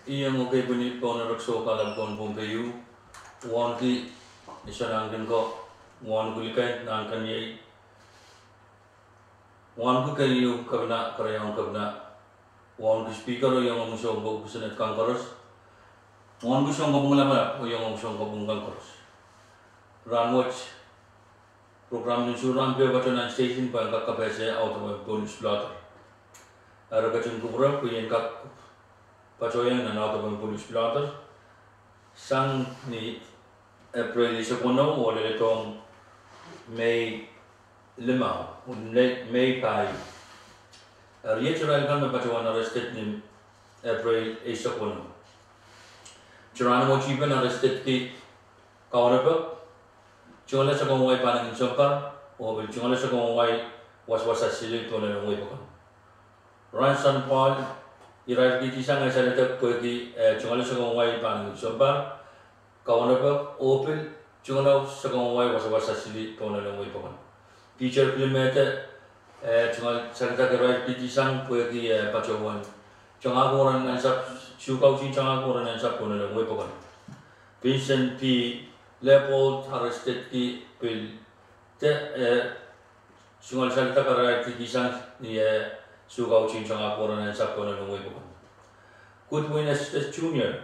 Iya mo kay bunyi pona rakso kalam kon pompeyu wan ki isanang din ko wan kulikai nan kan yei wan ku kayu kabna karayang kabna wan ku speaker yang musong ko kusanet kang koros wan ku song ko lama o yang musong ko kang koros ran watch program ni suram pe batonan station pa ka kapese auto bonus blotter ara ka chung kubra ku yen ka pacoyan na auto bonus blotter sang ni April isa kono o le tong May 5 May pai Riya chural kan me pacuan arrested ni April isa kono churan mo chipen arrested ki kawan apa chungala sa kong way panang insompa o bil chungala sa kong way was-was asili to na ngoi pakon Ransan Paul irai di tisang ay sa letak ko ki chungala sa kong way panang insompa kawan apa opil chungala sa kong way was-was asili to na ngoi pakon feature film ete chungal sa letak irai di tisang ko ki pacuan chunga koran ansap chukau chin chunga koran ansap to na ngoi pakon Vincent P. Leopold arrested ki pil te sungal salta karai ki kisang ni sugau chin changa koran sa koran ngoi ko Goodwin Estes Junior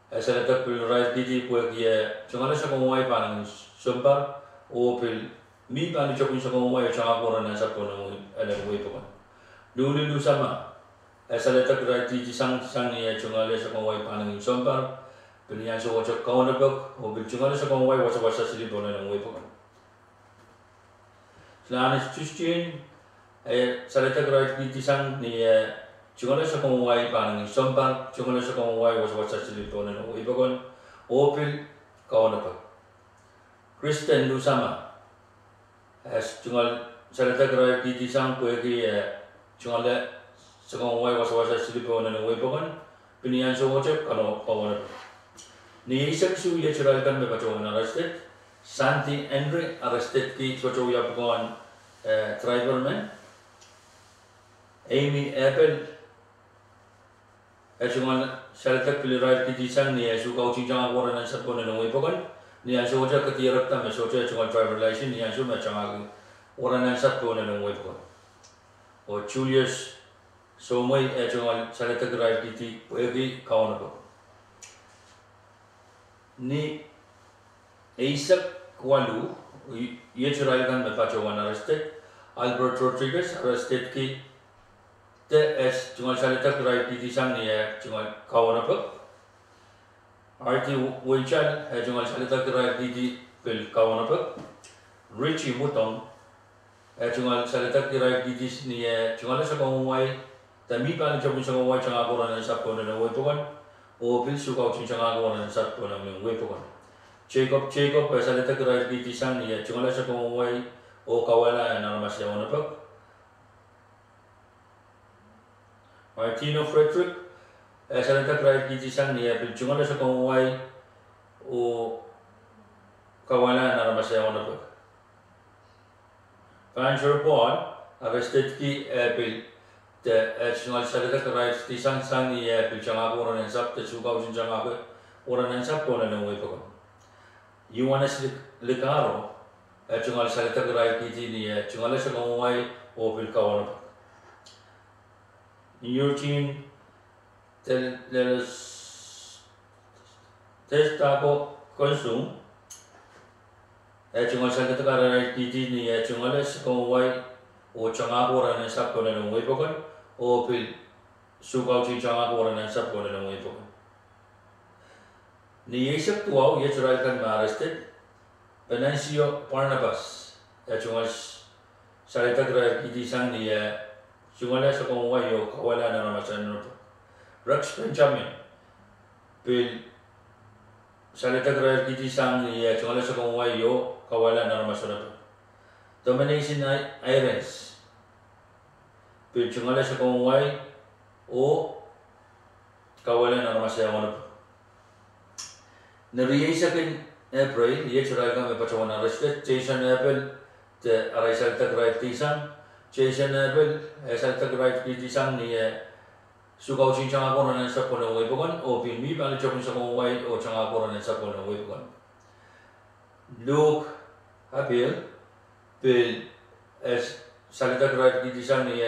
salta pil right di po ki sungal sa ngoi panang sompa o pil mi pan chopin sa ngoi changa koran sa koran ngoi ko Lulu sama salta karai di sang ni sungal sa ngoi panang sompa Pilihan so wajak kau na bag o bincungan sa kong way wasa silip na ng way pa. Selain Christian salita gerak di tisang ni cungan sa kong way panang sompang cungan sa kong way wasa silip na ng way pa o pil kau na bag. Kristen du sama cungan salita gerak di tisang puya ki cungan sa kong way wasa silip na ng way pa pilihan so wajak kau na bag. Ni isang suya chural kan me pacuan arrested Santi Andre arrested ki pacuan ya pagkawan Triberman Amy Apple cungan salita pilirai ki disang ni sukau cincang akoran ang sapon na ngoi pakan ni ang soja ketirak ta me soja cungan driver license ni ang so macang orang ang sapon na ngoi pakan o Julius Somoi cungan salita gerai ki puegi kawan ako ni Isaac Walu ye chural kan me pacuan arrested Albert Rodriguez arrested ki te cungan salita gerai ki disang ni cungan kawan apa RT Winchan cungan salita gerai ki pel kawan apa Richie Mutong cungan salita gerai ki dis ni cungan sa kongwai tami pan chapun sa kongwai changa koran sa pon na woi tukan o bil sukau chin changa koran sa pon na woi tukan Jacob salita gerai ki disang ni cungan sa kongwai o kawala na masya ona pak Martino Frederick salita gerai ki disang ni bil cungan sa kongwai o kawala na masya ona pak Pancher Paul arrested ki bil the cungan salita gerai ki disang ni bil changa koran sa te sukau chin changa koran sa pon na woi pak Yohanes Licaro cungan salita gerai ki ni cungan sa kongwai o bil kawan Eugene Testaco Konsum cungan salita gerai ki ni cungan sa kongwai o changa koran sa pon na woi pak o bil sukau chin changa koran sa pon na woi pak Ni Yesak tuau ye chural kan arrested Venancio Barnabas cungan salita gerai ki disang ni cungan sa kongwai o kawala na masan no Rex Benjamin bil salita gerai ki disang ni cungan sa kongwai o kawala na masan no Domination Irons bil cungan sa kongwai o kawala na masan no Nariya kan April ye chural kan me pacuan arrested Jason Apple te arai salita gerai tisang Jason Apple salita gerai tisang ni sukau cing changa koran sa pon wei pokon o pin mi bali chopin sa kong wai o changa koran sa pon wei pokon look hapil pil es salita krai di disang ni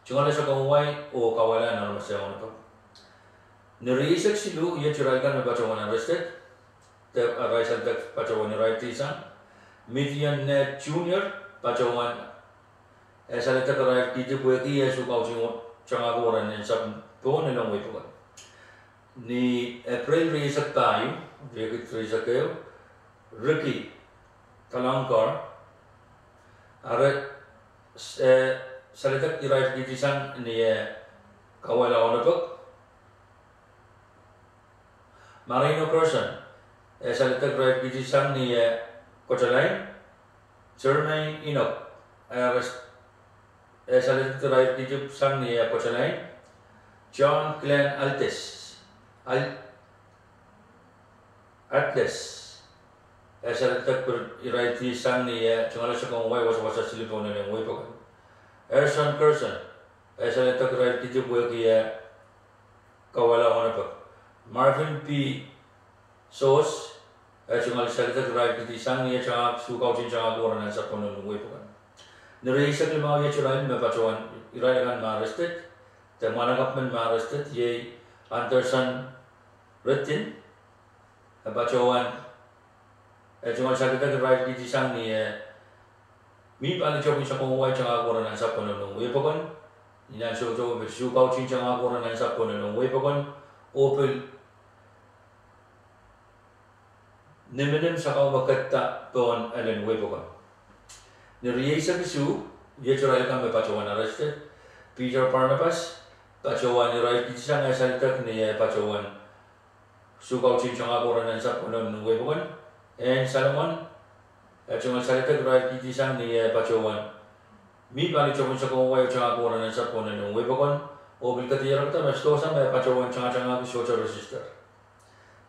chungale sa kong wai o kawala na mas sa ono neri isak silu ye churalkan me pachawan arrested te arai salita pachawan right tisang median net junior pachawan salita krai di bueki ye sukau cing changa koran sa pon na wei pokon ni April risak tayo je risak kayo Ricky Kalangkar aret salitak irai di tisang ni kawala onapok Marino person salitak irai di tisang ni Kochalay Jermaine Inok ares salitak irai di tisang ni Kochalay John Glenn Atlas salitak irai di tisang ni chungala sa kong wai wasa silipon na wai pokon Erson Curson salitak irai di bueki kawala onapok Marvin P. Sos chungala salitak irai di tisang ni changa sukau cing changa koran sa pon na wai pokon nirisa lima ye churain me pachawan irai kan ma arrested te managap men ma arrested ye Anderson Retin pachawan chungala salitak irai di tisang ni mi bali chopin sa kong wai changa koran sa pon na wai pokon niyan so sukau cing changa koran sa pon na wai pokon opel Niminim sa kau bakata pon alen wei pokon. Niriisa bisu ye churai kan me pachawan arrested. Peter Barnabas pachawan irai kisang salitak ni pachawan sukau cing changa koran sa pon na wei pokon. And Salomon chungal salitak irai kisang ni pachawan mi bali chopin sa kong wai changa koran sa pon na wei pokon. Opel katiyar ta mesto sa me pachawan changa social register.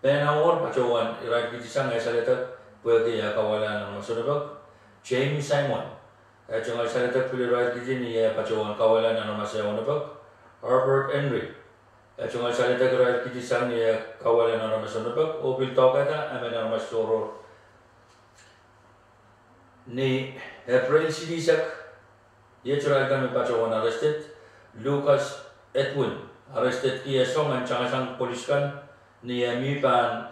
Penawar pachawan irai kisang salitak bueki kawala na masunabak Jamie Simon chungal salitak irai kisang ni pachawan kawala na masunabak Herbert Henry chungal salitak irai kisang ni kawala na masunabak Opel tokata amena masoro ni April silisak ye churai kan pachawan arrested Lucas Edwin arrested ki songan changasang polis kan ni mipan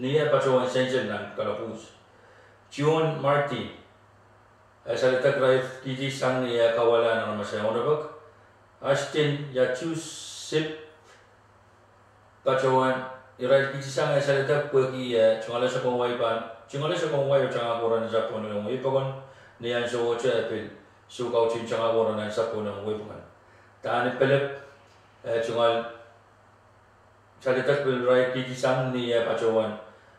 ni pachawan sensen nan kalapus John Marty salitak irai kisang ni kawala na masunabak Austin Yachusip pachawan irai kisang salitak bueki chungala sa kong wai pan chungala sa kong wai changa koran sa pon na wei pokon niyan so April sukau cing changa koran sa pon na wei pokon tani Philip chungal salitak irai kisang ni pachawan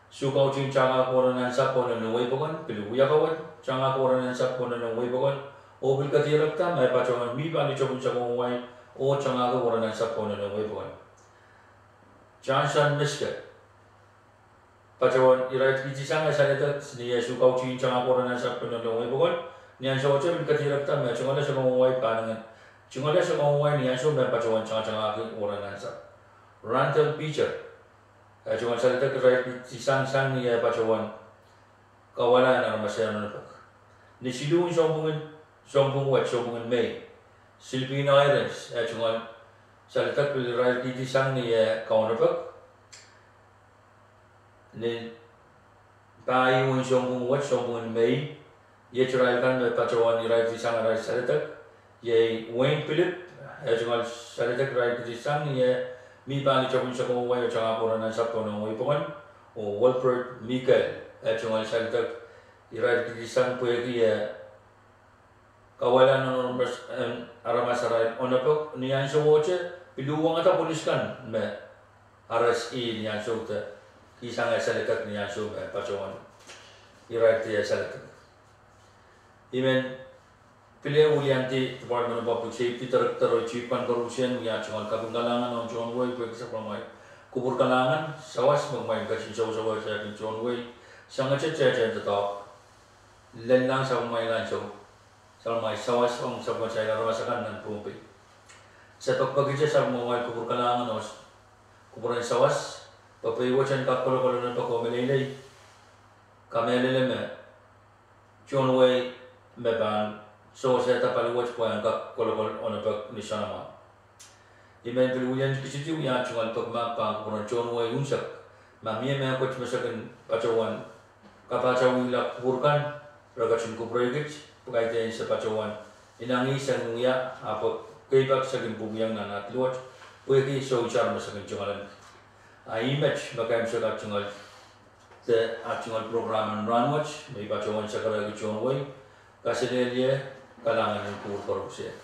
sukau cing changa koran sa pon na wei pokon piluya kawat changa koran sa pon na wei pokon Opel katiyar ta me pachawan mi bali chopin sa kong wai o changa koran sa pon na wei pokon Johnson Misker pachawan irai kisang salitak ni sukau cing changa koran sa pon na wei pokon niyan so Opel katiyar ta me chungala sa kong wai panangan chungala sa kong wai niyan so me pachawan changa koran sa Randall Beecher chungal salitak irai kisang ni pachawan kawala na masunabak ni siluun sombong May Silvina Irons chungal salitak irai kisang ni kaunabak ni Payun sombong May ye churai kan me pachawan irai kisang irai salitak ye Wayne Philip chungal salitak irai kisang ni mi bali chopin sa kong wai changa koran sa pon na wei pokon o Walford Michael chungal salitak irai kisang bueki kawala na aramasaray onapok niyan so woche piluwang ata polis kan me RSI niyan so ta kisang salitak niyan so me pachawan irai ti salitak imen Pilihan ulianti Department of Public Safety Director Chief Pan Corruption ya chungal kabunggalangan ng John Way pwede sa pamay kubur kalangan sawas magmay kasi sawa sa John Way sa nga chat to len lang sa pamay lan so sa may sawas ang sa pamay sa rasakan ng pumpi Setok pagi sa mawai kubur kalangan os kuburan sawas papayo chan ka kolo na pakomelele kamelele me John Way me ban so sa ta pali watch point ka kolo ona pa ni sanama imen pili uyan kisitiu ya chungal pak ma pa kuburan John Way unsak ma mie me ko chmasakan pacawan ka pacawi la kuburkan ragachin kubraygit pagay din sa pacawan inangi sang nguya apa kaibak sa gimbuyang na natluot pwede so char masakan chungalan image bakay sa chungal the actual program and run watch may pacawan sa karag John Way kasi niya kalangan ng kurkorupsya